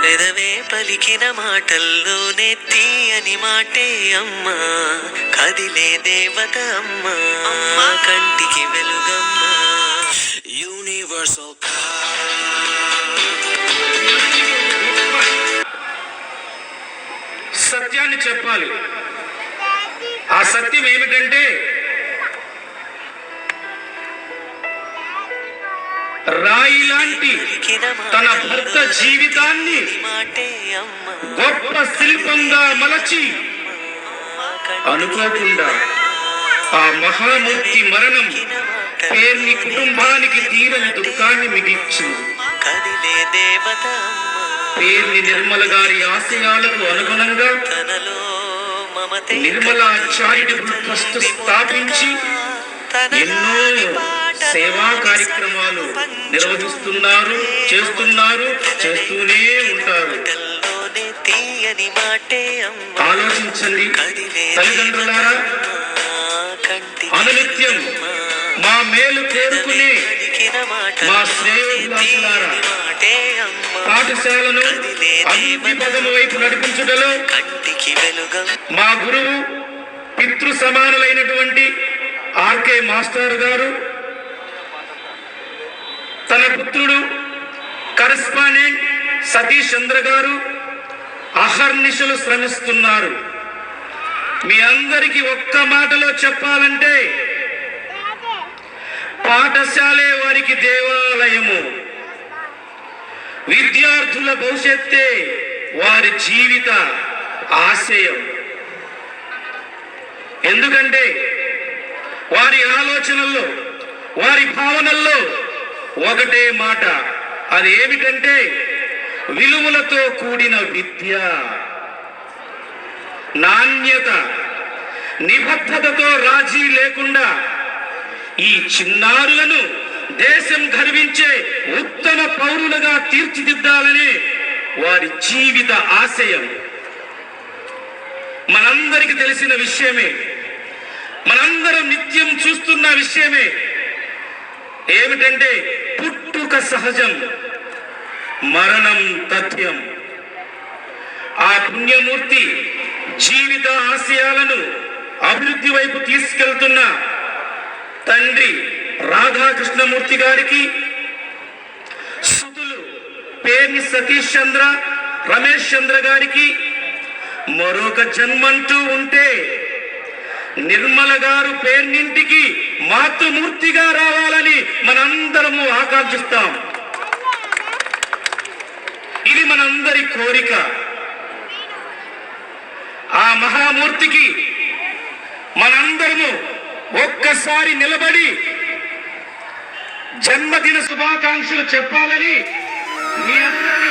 పెదవే పలికిన మాటల్లోనే తీయని మాటే అమ్మా, కదిలే దేవత అమ్మా, కంటికి వెలుగమ్మా. యూనివర్సల్ సత్యాన్ని చెప్పాలి. ఆ సత్యం ఏమిటంటే రాయి లాంటి తన భర్త జీవితాన్ని గొప్ప శిల్పంగా మలచి అనుకోకుండా ఆ మహామూర్తి మరణం పేర్ని కుటుంబానికి తీరని దుఃఖాన్ని మిగిల్చింది. పేర్ని నిర్మల గారి ఆశయాలకు అనుగుణంగా నిర్మల చారిటబుల్ ట్రస్ట్ స్థాపించి ఎన్నో సేవా కార్యక్రమాలు నిర్వహిస్తున్నారు, చేస్తూనే ఉంటారు. ఆలోచించండి తల్లిదండ్రులారా, అనునిత్యం మా మేలు కోరుకునే మా శ్రేయోభిలాషులారా, పాఠశాలను అభివృద్ధి పదము వైపు నడిపించుటలో మా గురువు పితృ సమానులైనటువంటి ఆర్కే మాస్టర్ గారు తన పుత్రుడు కరెస్పాండెంట్ సతీష్ చంద్ర గారు అహర్నిశలు శ్రమిస్తున్నారు. మీ అందరికీ ఒక్క మాటలో చెప్పాలంటే పాఠశాలే వారికి దేవాలయము, విద్యార్థుల భవిష్యత్తే వారి జీవిత ఆశయం. ఎందుకంటే వారి ఆలోచనల్లో, వారి భావనల్లో ఒకటే మాట, అది ఏమిటంటే విలువలతో కూడిన విద్య, నాణ్యత, నిబద్ధతతో రాజీ లేకుండా ఈ చిన్నారులను దేశం గర్వించే ఉత్తమ పౌరులుగా తీర్చిదిద్దాలనే వారి జీవిత ఆశయం. మనందరికి తెలిసిన విషయమే, మనందరం నిత్యం చూస్తున్న విషయమే. ఏమిటంటే పుట్టుక సహజం, మరణం తథ్యం. ఆ పుణ్యమూర్తి జీవిత ఆశయాలను అభివృద్ధి వైపు తీసుకెళ్తున్న తండ్రి రాధాకృష్ణమూర్తి గారికి, సుతులు పేర్ని సతీష్ చంద్ర, రమేష్ చంద్ర గారికి మరొక జన్మంటూ ఉంటే నిర్మల గారు పేర్నింటికి మాతృమూర్తిగా రావాలని మనందరము ఆకాంక్షిస్తాం. ఇది మనందరి కోరిక. ఆ మహామూర్తికి మనందరము ఒక్కసారి నిలబడి జన్మదిన శుభాకాంక్షలు చెప్పాలని మీ అందరినీ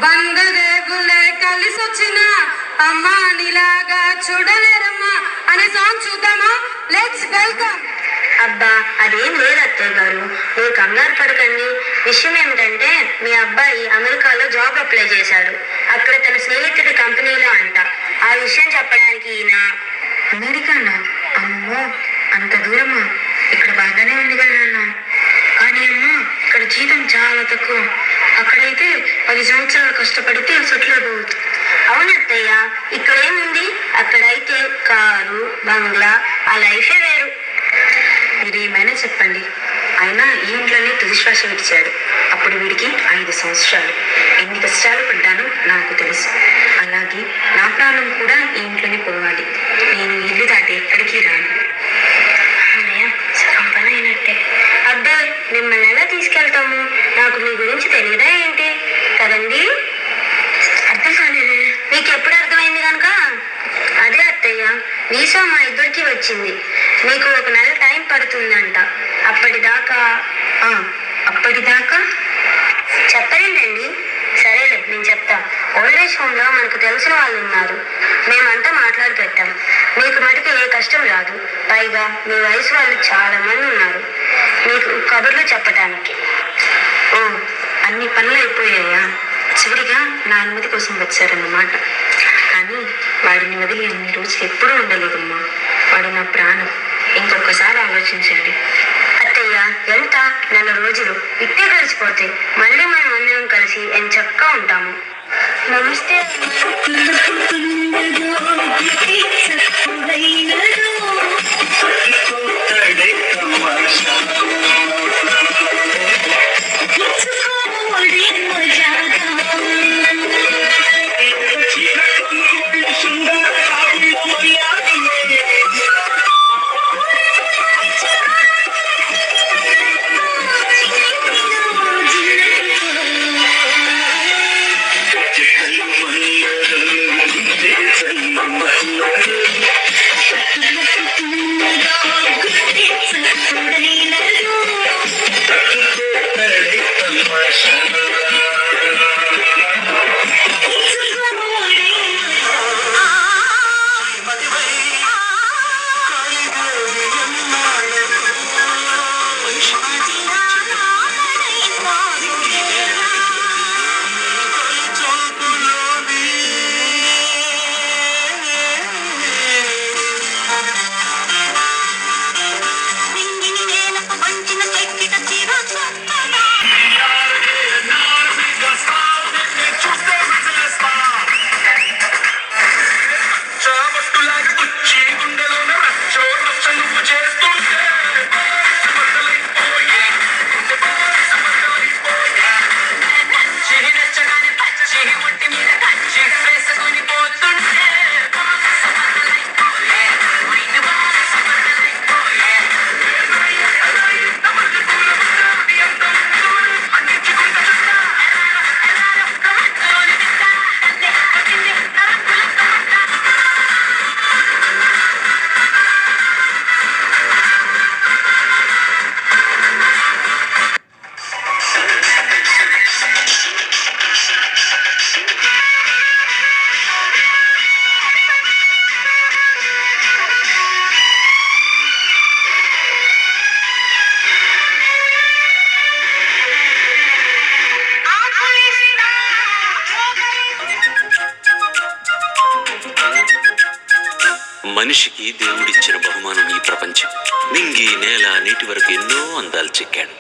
బంధుదేవులే కలిసొచ్చిన అమ్మా నీలాగా చూడలేరమ్మా అనే సాంగ్ చూద్దామా? Let's welcome. అబ్బా అదేం లేదు అత్తయ్య గారు, మీరు కంగారు పడకండి. విషయం ఏమిటంటే మీ అబ్బాయి అమెరికాలో జాబ్ అప్లై చేశాడు. అక్కడ తన స్నేహితుడి కంపెనీలో అంట. ఆ విషయం చెప్పడానికి ఈయన అమెరికానా? అమ్మో అంత దూరమా? ఇక్కడ బాగానే ఉంది కదా నాన్న. కానీ అమ్మా ఇక్కడ జీతం చాలా తక్కువ. అక్కడైతే 10 సంవత్సరాలు కష్టపడితే సెటిల్ అయిపోవచ్చు. అవునత్తయ్య, ఇక్కడ ఏముంది? అక్కడైతే కారు బంగ్లా ఆ లైఫే వేరు. మీరు ఏమైనా చెప్పండి, అయినా ఈ ఇంట్లోనే తుది శ్వాస విడిచాడు. అప్పుడు వీడికి 5 సంవత్సరాలు. ఎన్ని కష్టాలు పడ్డానో నాకు తెలుసు. అలాగే నా ప్రాణం కూడా ఈ ఇంట్లోనే పోవాలి. నేను ఇల్లు దాటి ఎక్కడికి రాను. సగం పని అయినట్టే. అబ్బాయి మిమ్మల్ని ఎలా తీసుకెళ్తాము? నాకు మీ గురించి తెలియదా ఏంటి కదండి? అర్థం కాలేదు. మీకు ఎప్పుడు అర్థమైంది కనుక? అదే అత్తయ్య, వీసా మా ఇద్దరికి వచ్చింది. మీకు 1 నెల టైం పడుతుందంట. అప్పటిదాకా చెప్పలేండి. సరేలే నేను చెప్తా. ఓల్డ్ ఏజ్ హోమ్లో మనకు తెలిసిన వాళ్ళు ఉన్నారు. మేమంతా మాట్లాడి పెట్టాం. మీకు మటుకు ఏ కష్టం రాదు. పైగా మీ వయసు వాళ్ళు చాలా మంది ఉన్నారు మీకు కబుర్లు చెప్పడానికి. ఓ అన్ని పనులు అయిపోయాయా? చివరిగా నా అనుమతి కోసం వచ్చారన్నమాట. కానీ వాడిని వదిలి అన్ని రోజులు ఎప్పుడూ ఉండలేదమ్మా. వాడు నా ప్రాణం. ఇంకొకసారి ఆలోచించండి అత్తయ్య. ఎంత? 1 నెల రోజులు ఇట్టే కలిసిపోతే మళ్ళీ మనం అందరం కలిసి ఎంచక్కా ఉంటాము. నమస్తే. మనిషికి దేవుడిచ్చిన బహుమానం ఈ ప్రపంచం. నింగి నేల నీటి వరకు ఎన్నో అందాలు చెక్కాడు.